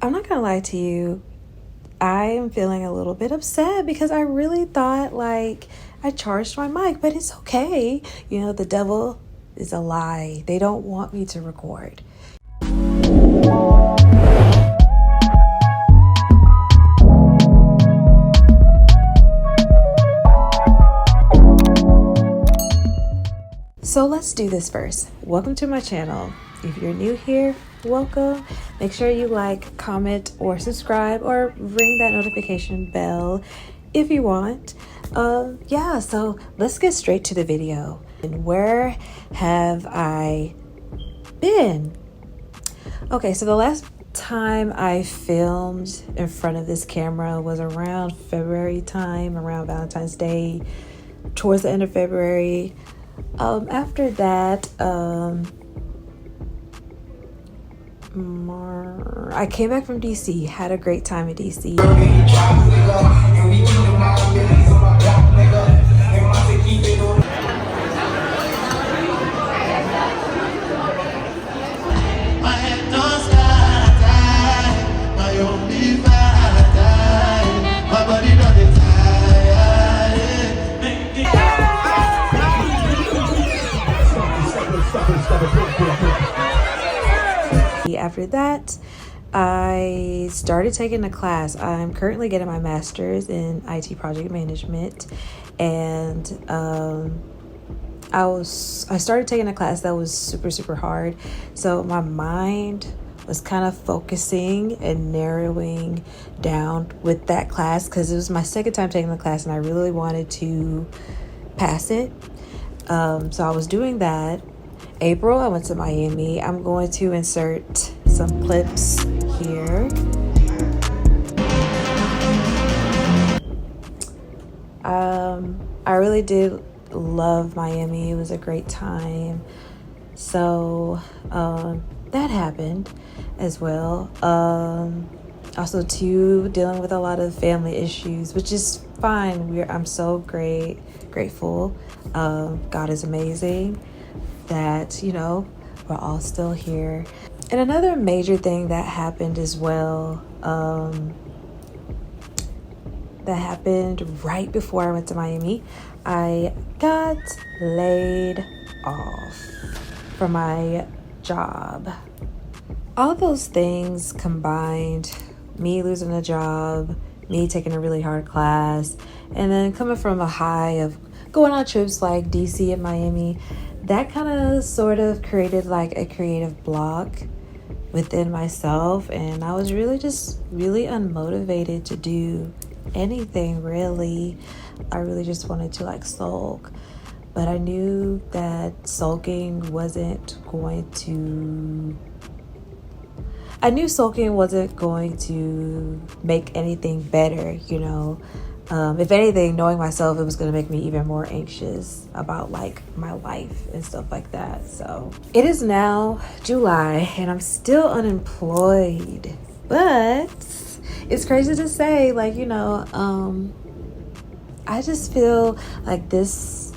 I'm not gonna lie to you. I am feeling a little bit upset because I really thought like I charged my mic, but it's okay. You know, the devil is a lie. They don't want me to record. So let's do this first. Welcome to my channel. If you're new here, welcome. Make sure you like, comment, or subscribe, or ring that notification bell if you want. So let's get straight to the video. And where have I been? Okay, so the last time I filmed in front of this camera was around February time, around Valentine's Day, towards the end of February. After that, I came back from DC, had a great time in DC. After that, I started taking a class. I'm currently getting my master's in IT project management, and I started taking a class that was super hard. So my mind was kind of focusing and narrowing down with that class because it was my second time taking the class and I really wanted to pass it. So I was doing that. April, I went to Miami. I'm going to insert some clips here. I really did love Miami. It was a great time. So that happened as well. Also too, dealing with a lot of family issues, which is fine. I'm so grateful. God is amazing that, you know, we're all still here. And another major thing that happened as well, that happened right before I went to Miami, I got laid off from my job. All those things combined, me losing a job, me taking a really hard class, and then coming from a high of going on trips like DC and Miami, that kind of sort of created like a creative block within myself, and I was really unmotivated to do anything really. I really just wanted to like sulk, but I knew that sulking wasn't going to make anything better, you know. If anything, knowing myself, it was going to make me even more anxious about like my life and stuff like that. So it is now July and I'm still unemployed, but it's crazy to say, like, you know, I just feel like this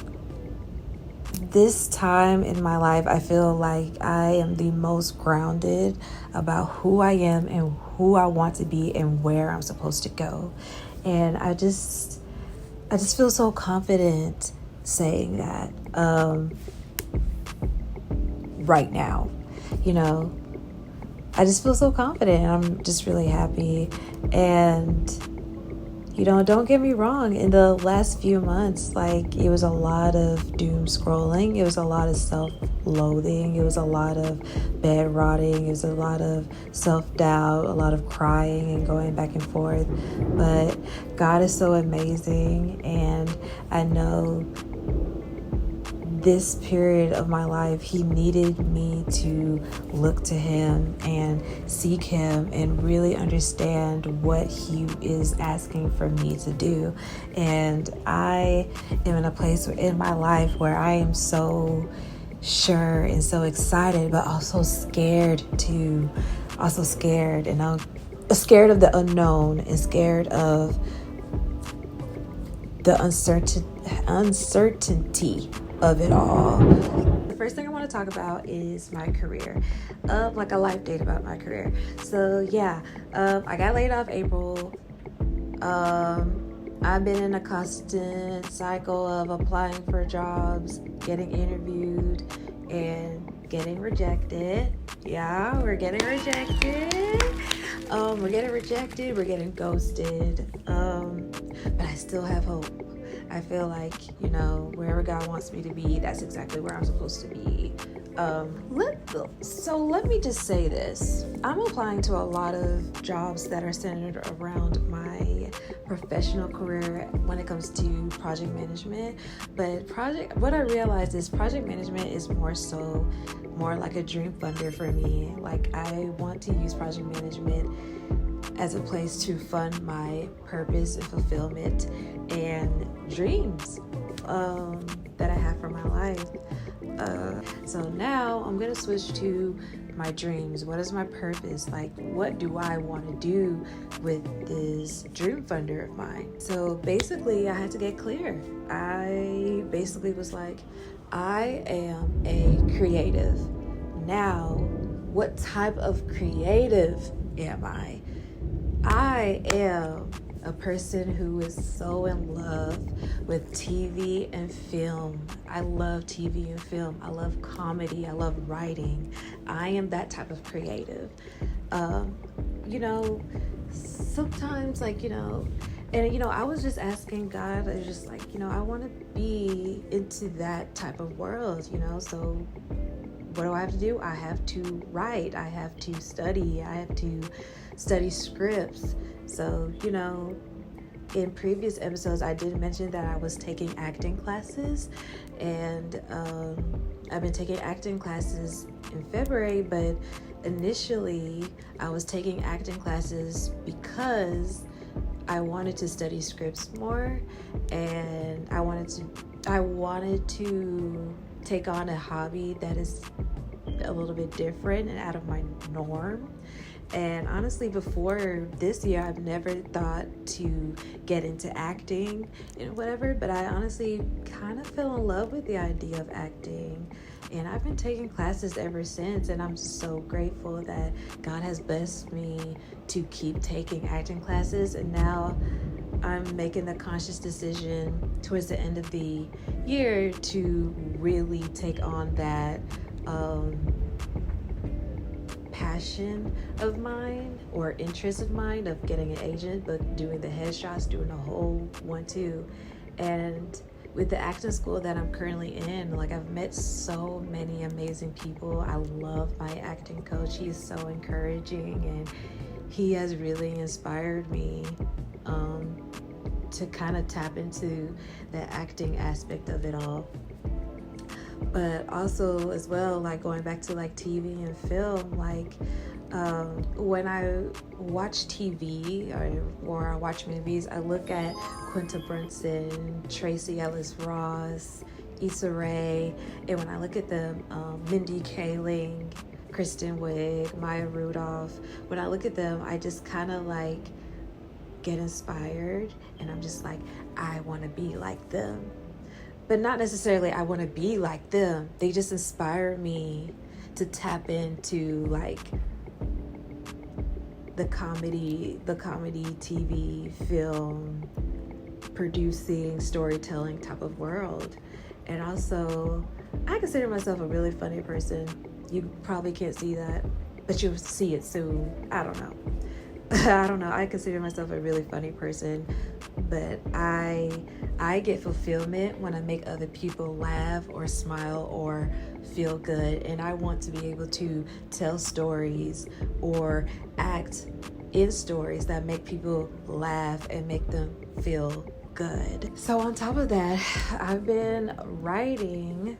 time in my life, I feel like I am the most grounded about who I am and who I want to be and where I'm supposed to go. And I just feel so confident saying that right now, you know. I just feel so confident. I'm just really happy. And, you know, don't get me wrong, in the last few months, like, it was a lot of doom scrolling. It was a lot of self-loathing. It was a lot of bed rotting. It was a lot of self-doubt, a lot of crying and going back and forth. But God is so amazing. And I know this period of my life, he needed me to look to him and seek him and really understand what he is asking for me to do. And I am in a place in my life where I am so sure and so excited, but also scared too. Also scared, and I'm scared of the unknown and scared of the uncertainty of it all. The first thing I want to talk about is my career, like a life date about my career. So yeah, I got laid off April. I've been in a constant cycle of applying for jobs, getting interviewed, and getting rejected. Yeah, we're getting rejected. We're getting ghosted. But I still have hope. I feel like, wherever God wants me to be, that's exactly where I'm supposed to be. Let me just say this. I'm applying to a lot of jobs that are centered around my professional career when it comes to project management. But what I realized is project management is more like a dream funder for me. Like, I want to use project management as a place to fund my purpose and fulfillment and dreams that I have for my life. So now I'm going to switch to my dreams. What is my purpose? Like, what do I want to do with this dream funder of mine? So basically, I had to get clear. I basically was like, I am a creative. Now, what type of creative am I? I am a person who is so in love with TV and film. I love TV and film. I love comedy. I love writing. I am that type of creative. Sometimes I was just asking God, I was just like, I want to be into that type of world, so what do I have to do? I have to write. I have to study. I have to study scripts. So, in previous episodes, I did mention that I was taking acting classes, and I've been taking acting classes in February, but initially I was taking acting classes because I wanted to study scripts more, and I wanted to take on a hobby that is a little bit different and out of my norm. And honestly, before this year, I've never thought to get into acting and whatever, but I honestly kind of fell in love with the idea of acting. And I've been taking classes ever since, and I'm so grateful that God has blessed me to keep taking acting classes. And now I'm making the conscious decision towards the end of the year to really take on that passion of mine or interest of mine of getting an agent, but doing the headshots, doing the whole 1-2. And with the acting school that I'm currently in, like, I've met so many amazing people. I love my acting coach. He is so encouraging, and he has really inspired me to kind of tap into the acting aspect of it all. But also as well, like, going back to like TV and film, like when I watch TV or I watch movies, I look at Quinta Brunson, Tracee Ellis Ross, Issa Rae, and when I look at them, Mindy Kaling, Kristen Wiig, Maya Rudolph, when I look at them, I just kind of like get inspired, and I'm just like, I want to be like them. But not necessarily I want to be like them. They just inspire me to tap into like the comedy TV, film, producing, storytelling type of world. And also, I consider myself a really funny person. You probably can't see that, but you'll see it soon. I don't know. I consider myself a really funny person, but I get fulfillment when I make other people laugh or smile or feel good. And I want to be able to tell stories or act in stories that make people laugh and make them feel good. So on top of that, I've been writing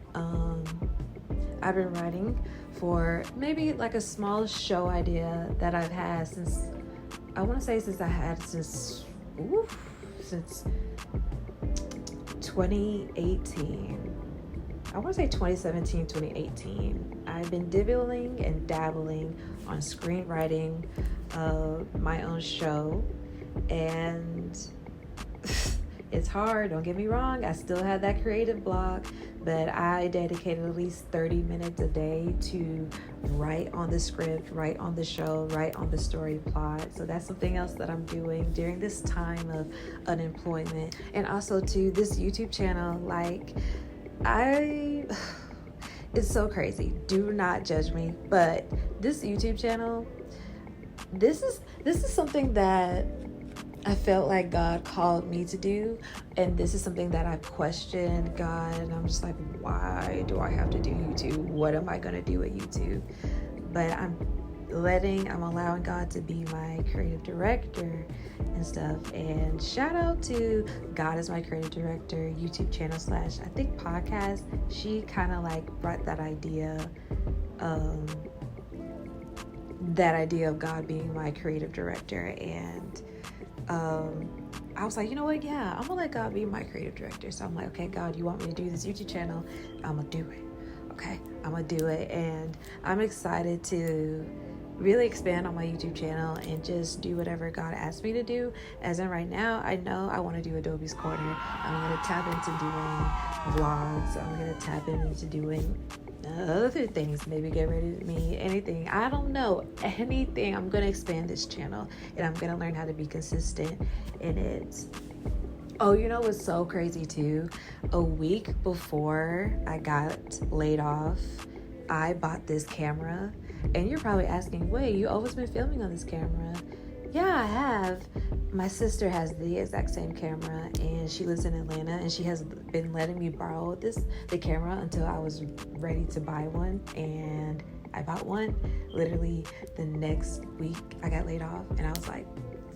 for maybe like a small show idea that I've had since 2018. I want to say 2017, 2018. I've been dibbling and dabbling on screenwriting my own show, and It's hard, don't get me wrong. I still have that creative block, but I dedicated at least 30 minutes a day to write on the script, write on the show, write on the story plot. So that's something else that I'm doing during this time of unemployment. And also to this YouTube channel, like it's so crazy. Do not judge me, but this YouTube channel, this is something that I felt like God called me to do, and this is something that I've questioned God, and I'm just like, why do I have to do YouTube? What am I gonna do at YouTube? But I'm allowing God to be my creative director and stuff. And shout out to God as my creative director YouTube channel / I think podcast. She kind of like brought that idea of God being my creative director, and I was like, you know what? Yeah, I'm gonna let God be my creative director. So I'm like, okay, God, you want me to do this YouTube channel? I'm gonna do it. Okay, I'm gonna do it. And I'm excited to really expand on my YouTube channel and just do whatever God asked me to do. As in right now, I know I want to do Adobe's Corner. I'm gonna tap into doing vlogs. I'm gonna tap into doing other things, maybe get ready to me, anything. I don't know, anything. I'm gonna expand this channel, and I'm gonna learn how to be consistent in it. Oh, you know what's so crazy too? A week before I got laid off, I bought this camera. And you're probably asking, wait, you always been filming on this camera? Yeah, I have. My sister has the exact same camera, and she lives in Atlanta, and she has been letting me borrow the camera until I was ready to buy one. And I bought one. Literally the next week I got laid off, and I was like,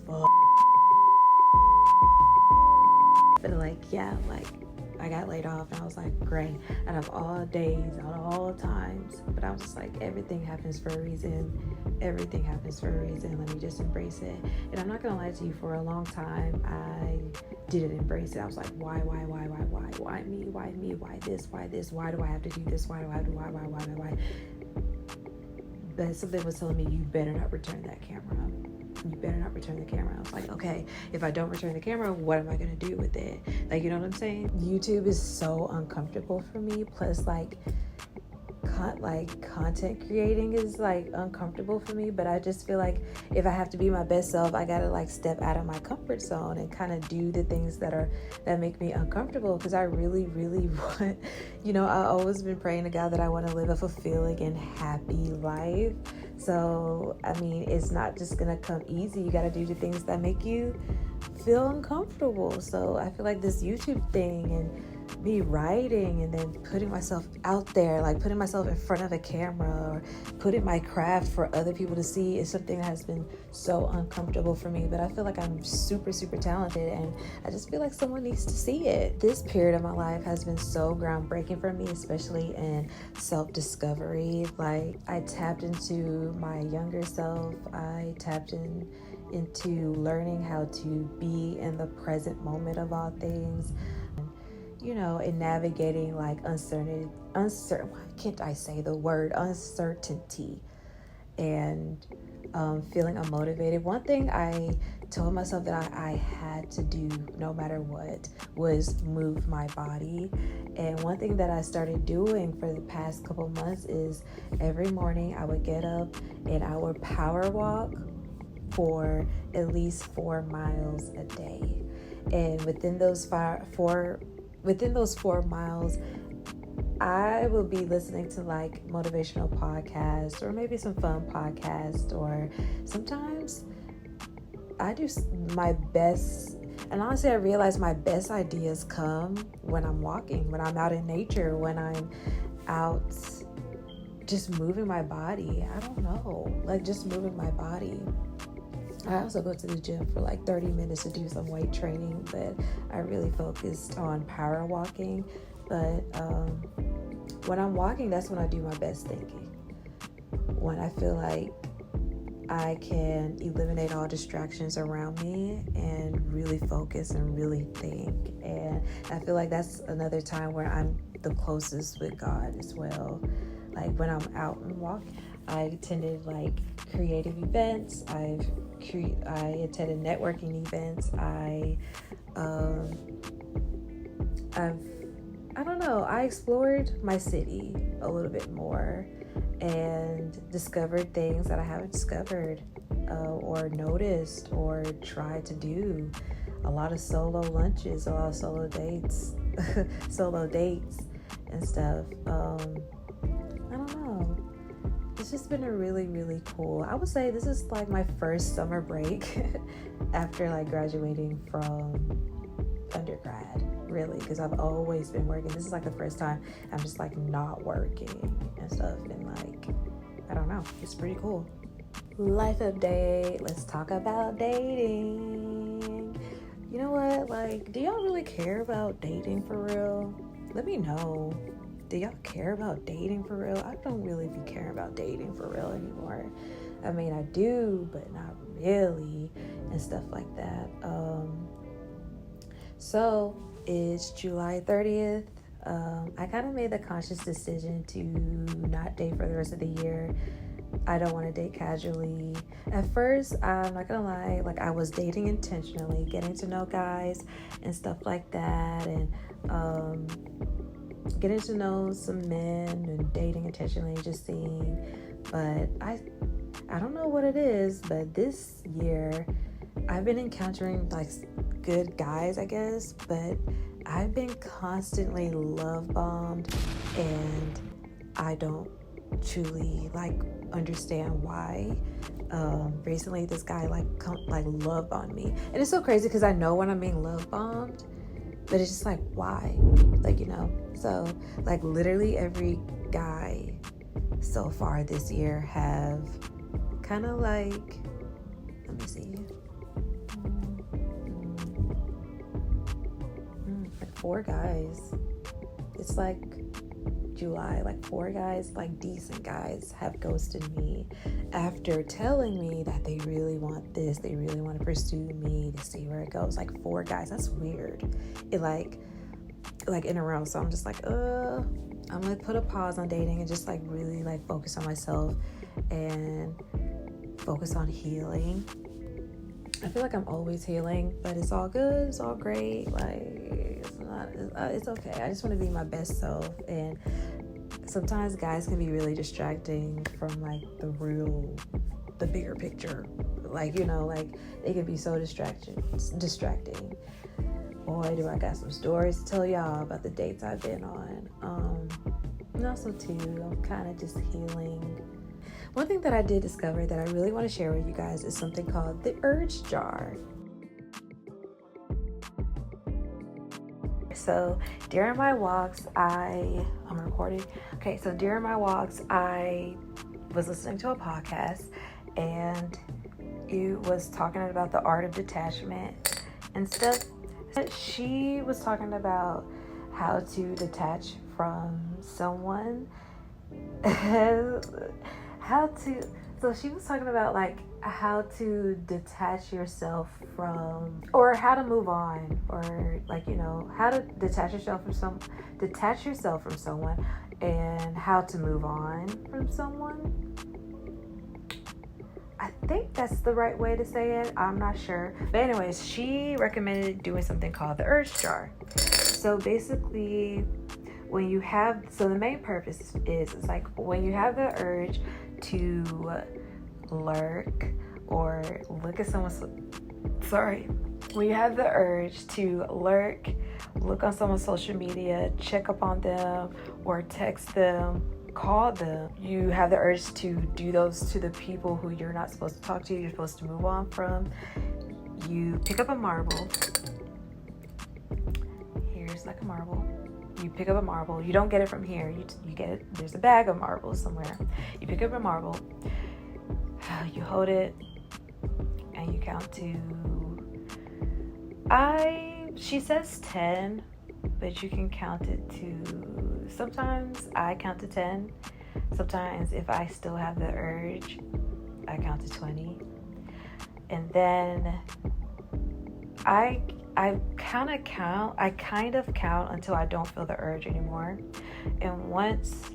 fuck. But I got laid off, and I was like, great. Out of all days, out of all times. But I was just like, everything happens for a reason. Everything happens for a reason. Let me just embrace it. And I'm not gonna lie to you, for a long time, I didn't embrace it. I was like, why me? Why me? Why this? Why do I have to do this? Why? But something was telling me, you better not return that camera. You better not return the camera. I was like, okay, if I don't return the camera, what am I gonna do with it? Like, you know what I'm saying? YouTube is so uncomfortable for me. Plus, content creating is like uncomfortable for me. But I just feel like if I have to be my best self, I gotta like step out of my comfort zone and kind of do the things that make me uncomfortable. Because I really, really want, I always been praying to God that I want to live a fulfilling and happy life. So, I mean, it's not just going to come easy. You got to do the things that make you feel uncomfortable. So I feel like this YouTube thing and me writing and then putting myself out there, like putting myself in front of a camera or putting my craft for other people to see is something that has been so uncomfortable for me. But I feel like I'm super, super talented, and I just feel like someone needs to see it. This period of my life has been so groundbreaking for me, especially in self-discovery. Like, I tapped into my younger self. I tapped into learning how to be in the present moment of all things. In navigating like uncertainty, why can't I say the word uncertainty, and feeling unmotivated. One thing I told myself that I had to do no matter what was move my body. And one thing that I started doing for the past couple months is every morning I would get up and I would power walk for at least 4 miles a day. And within those 4 miles, I will be listening to like motivational podcasts or maybe some fun podcasts, or sometimes I do my best. And honestly, I realize my best ideas come when I'm walking, when I'm out in nature, when I'm out just moving my body. I don't know, like just moving my body. I also go to the gym for like 30 minutes to do some weight training, but I really focused on power walking. But when I'm walking, that's when I do my best thinking. When I feel like I can eliminate all distractions around me and really focus and really think. And I feel like that's another time where I'm the closest with God as well. Like when I'm out and walking, I attended like creative events. I attended networking events. I I don't know, I explored my city a little bit more and discovered things that I haven't discovered or noticed or tried to do. A lot of solo lunches, a lot of solo dates, solo dates and stuff. I don't know. It's just been a really, really cool. I would say this is like my first summer break after like graduating from undergrad, really, because I've always been working. This is like the first time I'm just like not working and stuff, and like, I don't know, it's pretty cool. Life update. Let's talk about dating. You know what? Like, do y'all really care about dating for real? Let me know. Do y'all care about dating for real? I don't really be caring about dating for real anymore. I mean, I do, but not really, and stuff like that. So it's July 30th. I kind of made the conscious decision to not date for the rest of the year. I don't want to date casually. At first, I'm not gonna lie, like I was dating intentionally, getting to know guys and stuff like that, and getting to know some men and dating intentionally, just seeing. But I don't know what it is, but this year I've been encountering like good guys, I guess, but I've been constantly love bombed, and I don't truly like understand why. Recently this guy like love bombed me, and it's so crazy because I know when I'm being love bombed, but it's just like, why? Like, you know, so like literally every guy so far this year have kind of like, let me see, like 4 guys. It's like July, like 4 guys, like decent guys, have ghosted me after telling me that they really want this, they really want to pursue me to see where it goes. Like 4 guys, that's weird. It like in a row. So I'm just like, I'm gonna put a pause on dating and just like really like focus on myself and focus on healing. I feel like I'm always healing, but it's all good, it's all great. Like, it's okay. I just want to be my best self, and sometimes guys can be really distracting from like the bigger picture. Like, you know, like they can be so distracting. Boy, do I got some stories to tell y'all about the dates I've been on. And also too, I'm kind of just healing. One thing that I did discover that I really want to share with you guys is something called the urge jar. So during my walks, I'm recording. Okay, so during my walks, I was listening to a podcast, and it was talking about the art of detachment and stuff. She was talking about how to detach from someone. So she was talking about like how to detach yourself from, or how to move on, or like, you know, how to detach yourself from someone, and how to move on from someone. I think that's the right way to say it. I'm not sure. But anyways, she recommended doing something called the urge jar. So basically, so the main purpose is, it's like when you have the urge to lurk or look at when you have the urge to lurk, look on someone's social media, check up on them, or text them, call them, you have the urge to do those to the people who you're not supposed to talk to, you're supposed to move on from. You pick up a marble. Here's like a marble. You pick up a marble. You don't get it from here. You get it. There's a bag of marbles somewhere. You pick up a marble. You hold it, and you count to. She says 10, but you can count it to. Sometimes I count to 10. Sometimes if I still have the urge, I count to 20, and then I kind of count until I don't feel the urge anymore. And once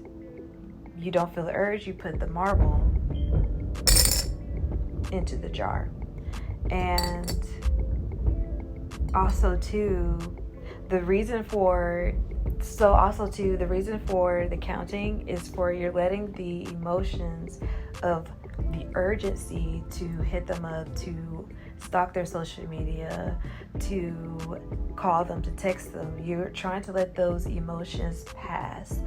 you don't feel the urge, you put the marble into the jar. And Also too, the reason for the reason for the counting is for you're letting the emotions of the urgency to hit them up, to stalk their social media, to call them, to text them. You're trying to let those emotions pass.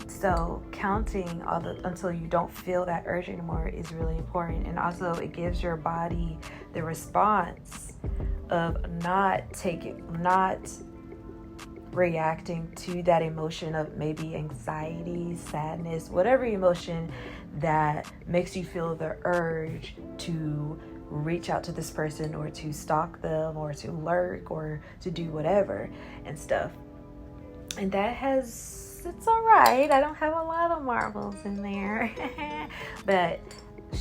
So counting until you don't feel that urge anymore is really important. And also it gives your body the response of not reacting to that emotion of maybe anxiety, sadness, whatever emotion that makes you feel the urge to reach out to this person or to stalk them or to lurk or to do whatever and stuff. And it's all right. I don't have a lot of marbles in there. But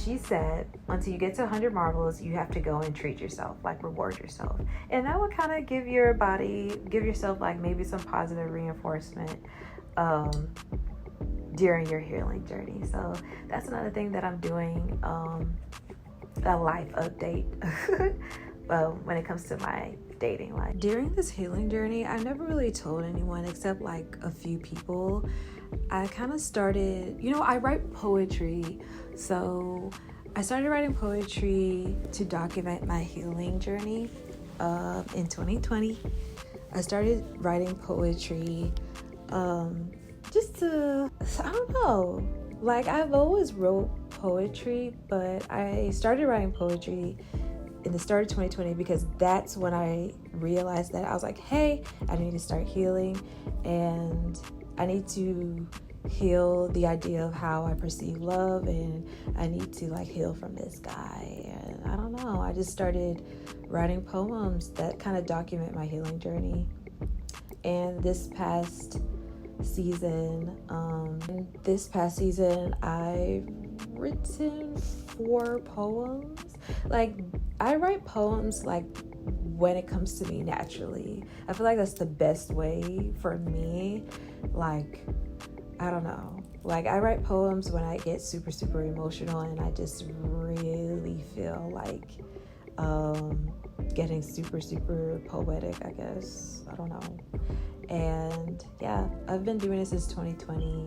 she said until you get to 100 marbles, you have to go and treat yourself, like reward yourself. And that would kind of give yourself like maybe some positive reinforcement during your healing journey. So that's another thing that I'm doing, a life update when it comes to my dating life. During this healing journey, I never really told anyone except like a few people. I kind of started, I write poetry. So I started writing poetry to document my healing journey in 2020. I started writing poetry I don't know. Like, I've always wrote poetry, but I started writing poetry in the start of 2020 because that's when I realized that I was like, hey, I need to start healing, and I need to heal the idea of how I perceive love, and I need to like heal from this guy. And I don't know, I just started writing poems that kind of document my healing journey. And this past season, I've written 4 poems. Like, I write poems like when it comes to me naturally. I feel like that's the best way for me. Like, I don't know. Like, I write poems when I get super, super emotional and I just really feel like getting super, super poetic, I guess. I don't know. And yeah, I've been doing it since 2020.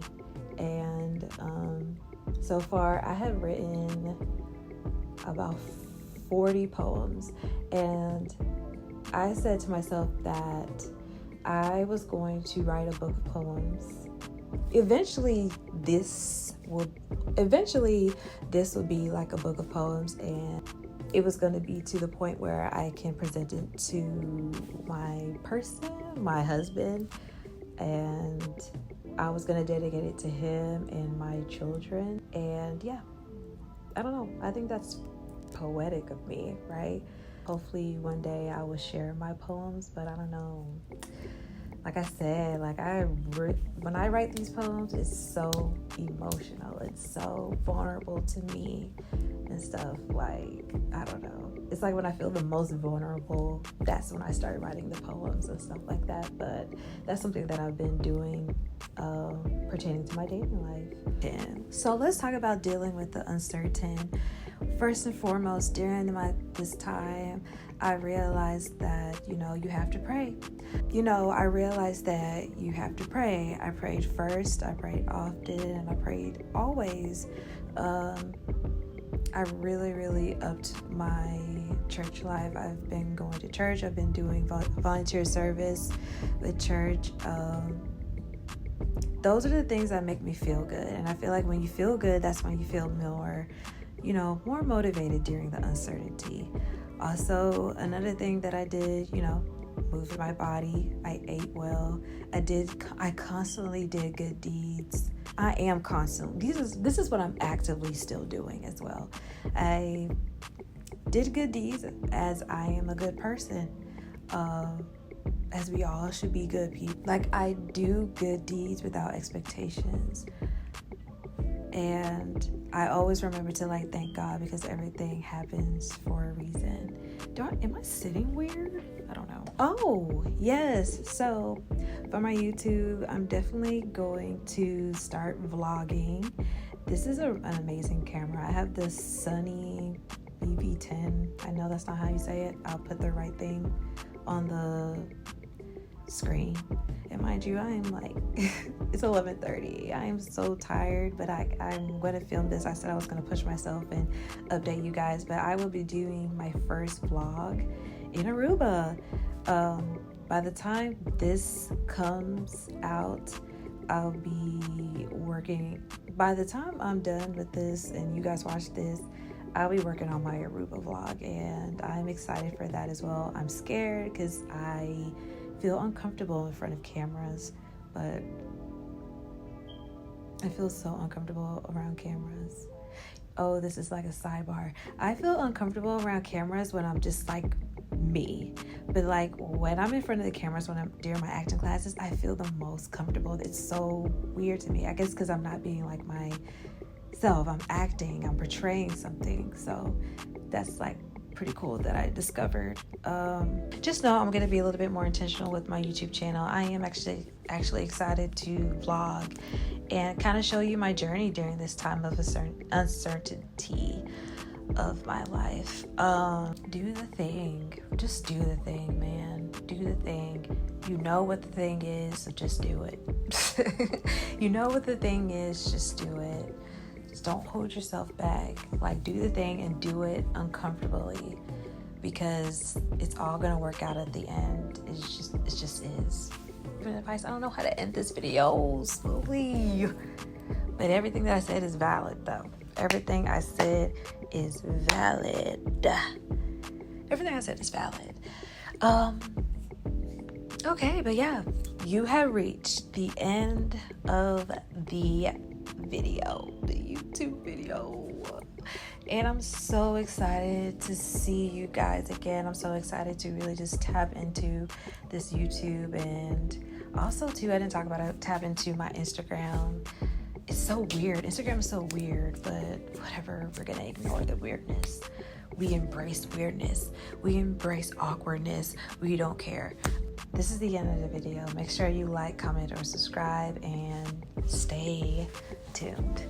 And so far, I have written about 40 poems. And I said to myself that I was going to write a book of poems. Eventually this will be like a book of poems, and it was going to be to the point where I can present it to my husband, and I was going to dedicate it to him and my children. And yeah, I don't know, I think that's poetic of me, right? Hopefully one day I will share my poems, but I don't know. Like I said, when I write these poems, it's so emotional. It's so vulnerable to me and stuff. Like, I don't know. It's like when I feel the most vulnerable, that's when I started writing the poems and stuff like that. But that's something that I've been doing pertaining to my dating life. And so let's talk about dealing with the uncertain. First and foremost, during this time, I realized that, you have to pray. I realized that you have to pray. I prayed first, I prayed often, and I prayed always. I really, really upped my church life. I've been going to church. I've been doing volunteer service with church. Those are the things that make me feel good. And I feel like when you feel good, that's when you feel more motivated during the uncertainty. Also, another thing that I did, moved my body. I ate well. I constantly did good deeds. I am constantly. This is what I'm actively still doing as well. I did good deeds as I am a good person. As we all should be good people. Like, I do good deeds without expectations. And I always remember to thank God, because everything happens for a reason. Am I sitting weird? I don't know. Oh, yes. So for my YouTube, I'm definitely going to start vlogging. This is an amazing camera. I have this Sony BV10. I know that's not how you say it. I'll put the right thing on the screen. And mind you, I am like, it's 11:30. I am so tired, but I'm going to film this. I said I was going to push myself and update you guys, but I will be doing my first vlog in Aruba. By the time this comes out, I'll be working. By the time I'm done with this and you guys watch this, I'll be working on my Aruba vlog, and I'm excited for that as well. I'm scared because I feel uncomfortable in front of cameras, but I feel so uncomfortable around cameras. Oh, this is like a sidebar. I feel uncomfortable around cameras when I'm just like me, but like when I'm in front of the cameras, when I'm during my acting classes, I feel the most comfortable. It's so weird to me. I guess because I'm not being like myself. I'm acting, I'm portraying something. So that's like pretty cool that I discovered. Just know I'm going to be a little bit more intentional with my YouTube channel. I am actually excited to vlog and kind of show you my journey during this time of uncertainty of my life. Do the thing. Just do the thing, man. Do the thing. You know what the thing is, so just do it. You know what the thing is, just do it. Just don't hold yourself back. Like, do the thing and do it uncomfortably, because it's all gonna work out at the end. It just is. Even advice, I don't know how to end this video slowly, but everything that I said is valid though. Everything I said is valid. Everything I said is valid. Okay, but yeah, you have reached the end of the video, the YouTube video, and I'm so excited to see you guys again. I'm so excited to really just tap into this YouTube, and also too, I didn't talk about it, tap into my Instagram. It's so weird. Instagram is so weird, but whatever, we're gonna ignore the weirdness. We embrace weirdness. We embrace awkwardness. We don't care. This is the end of the video. Make sure you like, comment, or subscribe, and stay tuned.